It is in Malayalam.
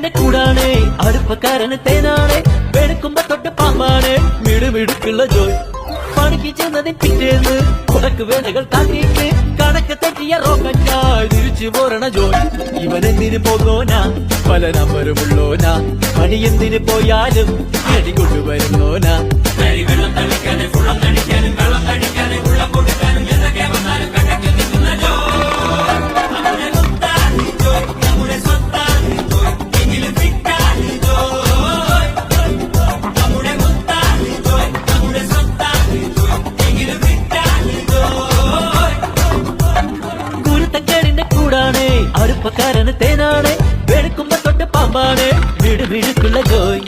കുരുത്തക്കേടിന്റെ കൂടാണ്, അടുപ്പക്കാരന് തേനാണ്, വെളുക്കുമ്പോ തൊട്ട് പാമ്പാണ്, മിടുമിടുക്കുള്ള ജോയ്. പണിക്ക് ചെന്നതിൻ പിറ്റേന്ന് ഉടക്ക് വേലകൾ കാട്ടിയിട്ട് കണക്ക് തെറ്റിയ റോക്കറ്റായി തിരിച്ചു പോരണ ജോയ്. ഇവനെന്തിന് പോകോനാ, പല നമ്പരുമുള്ളോനാ, പണി എന്തിന് പോയാലും അടി കൊണ്ടുവരുന്നോനാ. വെള്ളം തളിക്കാനും വെള്ളം തടിക്കാനും വെള്ളം തടിക്കാനും വെള്ളം കൊടുക്കാനും എന്തൊക്കെ വന്നാലും കണക്ക് നിൽക്കുന്ന ജോയ്. നമ്മുടെ സ്വത്താണ് ജോയ്, നമ്മുടെ സ്വത്താണ് ജോയ്, എങ്കിലും ഫിറ്റാണ് ജോയ്. നമ്മുടെ സ്വത്താണ് ജോയ്, നമ്മുടെ സ്വത്താണ് ജോയ്, എങ്കിലും ഫിറ്റാണ് ജോയ്. കുരുത്തക്കേടിന്റെ കൂടാണ്, അടുപ്പക്കാരന് തേനാണ്, വെളുക്കുമ്പോ തൊട്ട് പാമ്പാണ്, മിടുമിടുക്കുള്ള ജോയ്.